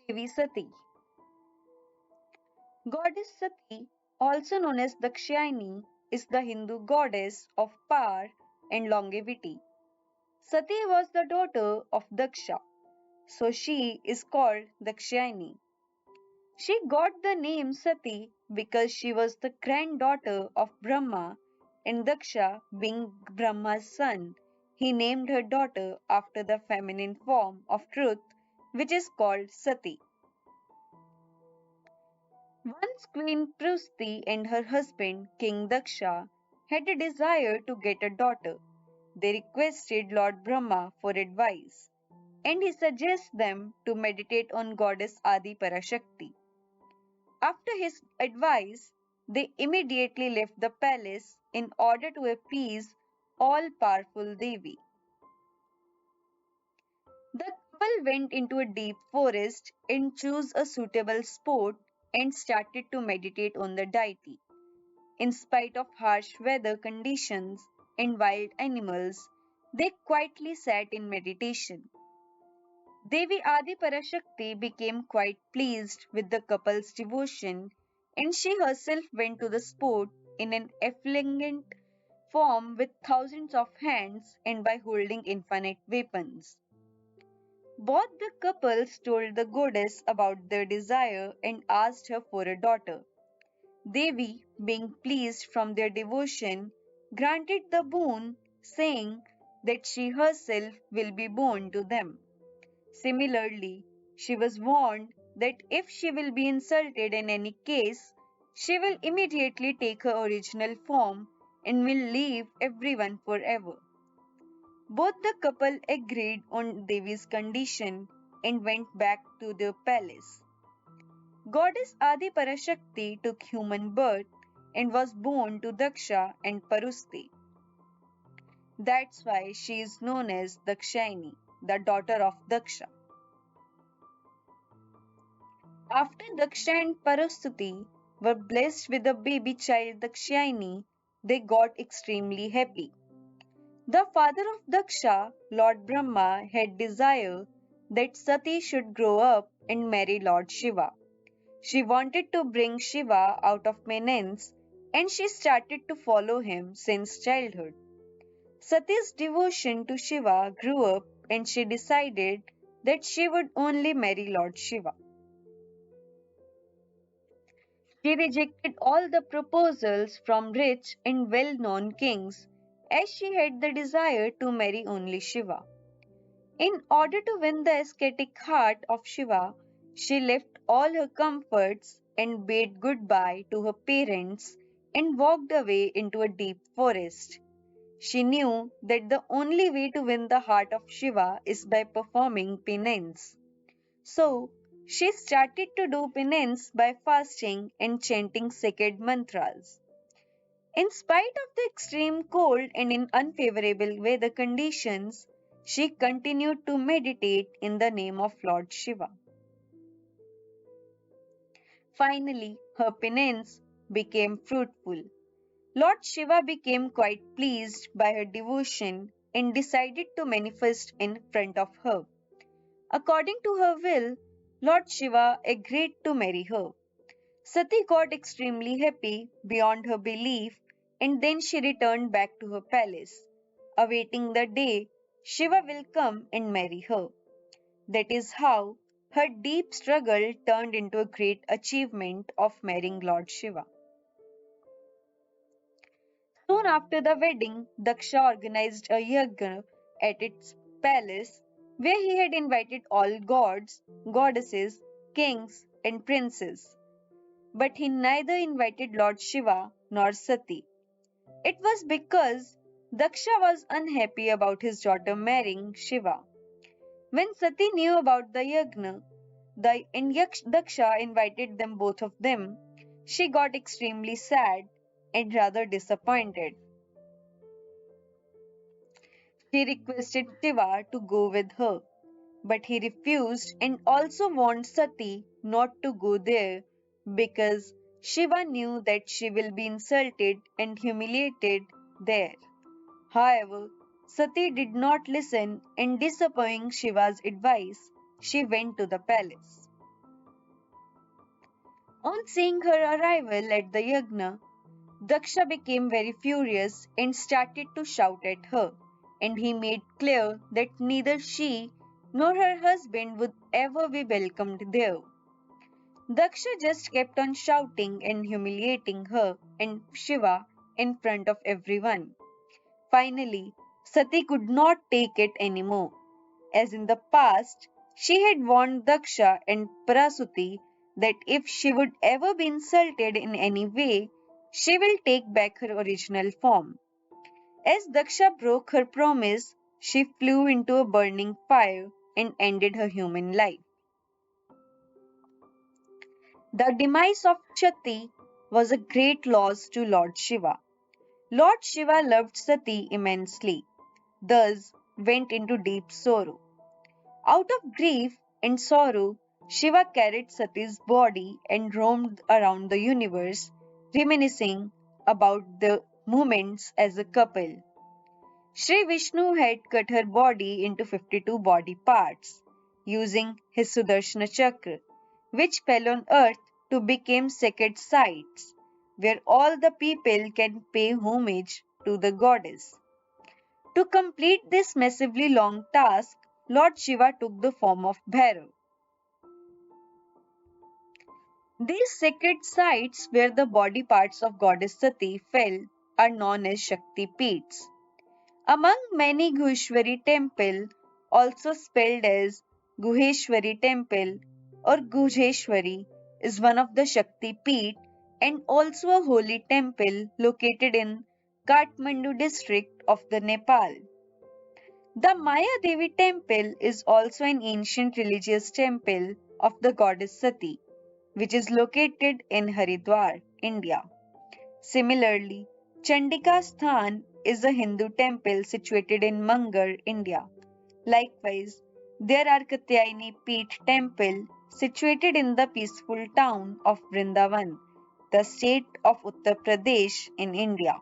Devi Sati. Goddess Sati, also known as Dakshayani, is the Hindu goddess of power and longevity. Sati was the daughter of Daksha, so she is called Dakshayani. She got the name Sati because she was the granddaughter of Brahma, and Daksha, being Brahma's son, he named her daughter after the feminine form of truth, which is called Sati. Once Queen Prusti and her husband, King Daksha, had a desire to get a daughter. They requested Lord Brahma for advice, and he suggests them to meditate on goddess Adi Parashakti. After his advice, they immediately left the palace in order to appease all powerful Devi. The couple went into a deep forest and chose a suitable spot and started to meditate on the deity. In spite of harsh weather conditions and wild animals, they quietly sat in meditation. Devi Adi Parashakti became quite pleased with the couple's devotion, and she herself went to the spot in an effulgent form with thousands of hands and by holding infinite weapons. Both the couples told the goddess about their desire and asked her for a daughter. Devi, being pleased from their devotion, granted the boon, saying that she herself will be born to them. Similarly, she was warned that if she will be insulted in any case, she will immediately take her original form and will leave everyone forever. Both the couple agreed on Devi's condition and went back to their palace. Goddess Adi Parashakti took human birth and was born to Daksha and Parusti. That's why she is known as Dakshayani, the daughter of Daksha. After Daksha and Parustuti were blessed with a baby child Dakshayani, they got extremely happy. The father of Daksha, Lord Brahma, had desire that Sati should grow up and marry Lord Shiva. She wanted to bring Shiva out of penance and she started to follow him since childhood. Sati's devotion to Shiva grew up and she decided that she would only marry Lord Shiva. She rejected all the proposals from rich and well known kings as she had the desire to marry only Shiva. In order to win the ascetic heart of Shiva, she left all her comforts and bade goodbye to her parents and walked away into a deep forest. She knew that the only way to win the heart of Shiva is by performing penance. So, she started to do penance by fasting and chanting sacred mantras. In spite of the extreme cold and in unfavorable weather conditions, she continued to meditate in the name of Lord Shiva. Finally, her penance became fruitful. Lord Shiva became quite pleased by her devotion and decided to manifest in front of her. According to her will, Lord Shiva agreed to marry her. Sati got extremely happy beyond her belief and then she returned back to her palace, awaiting the day Shiva will come and marry her. That is how her deep struggle turned into a great achievement of marrying Lord Shiva. Soon after the wedding, Daksha organized a yajna at its palace where he had invited all gods, goddesses, kings, and princes. But he neither invited Lord Shiva nor Sati. It was because Daksha was unhappy about his daughter marrying Shiva. When Sati knew about the yajna, Daksha invited them both of them. She got extremely sad and rather disappointed. She requested Shiva to go with her, but he refused and also warned Sati not to go there because Shiva knew that she will be insulted and humiliated there. However, Sati did not listen and disobeying Shiva's advice, she went to the palace. On seeing her arrival at the yagna, Daksha became very furious and started to shout at her, and he made clear that neither she nor her husband would ever be welcomed there. Daksha just kept on shouting and humiliating her and Shiva in front of everyone. Finally, Sati could not take it anymore. As in the past, she had warned Daksha and Prasuti that if she would ever be insulted in any way, she will take back her original form. As Daksha broke her promise, she flew into a burning fire and ended her human life. The demise of Shakti was a great loss to Lord Shiva. Lord Shiva loved Sati immensely, thus went into deep sorrow. Out of grief and sorrow, Shiva carried Sati's body and roamed around the universe, reminiscing about the moments as a couple. Sri Vishnu had cut her body into 52 body parts, using his Sudarshana Chakra, which fell on earth to become sacred sites, where all the people can pay homage to the goddess. To complete this massively long task, Lord Shiva took the form of Bhairav. These sacred sites where the body parts of goddess Sati fell are known as Shakti Peeths. Among many Guheshwari temple, also spelled as Guheshwari temple or Gujeshwari, is one of the Shakti Peeth and also a holy temple located in Kathmandu district of the Nepal. The Maya Devi temple is also an ancient religious temple of the goddess Sati, which is located in Haridwar, India. Similarly, Chandika Sthan is a Hindu temple situated in Mangar, India. Likewise, there are Katyayani Peeth temple situated in the peaceful town of Vrindavan, the state of Uttar Pradesh in India.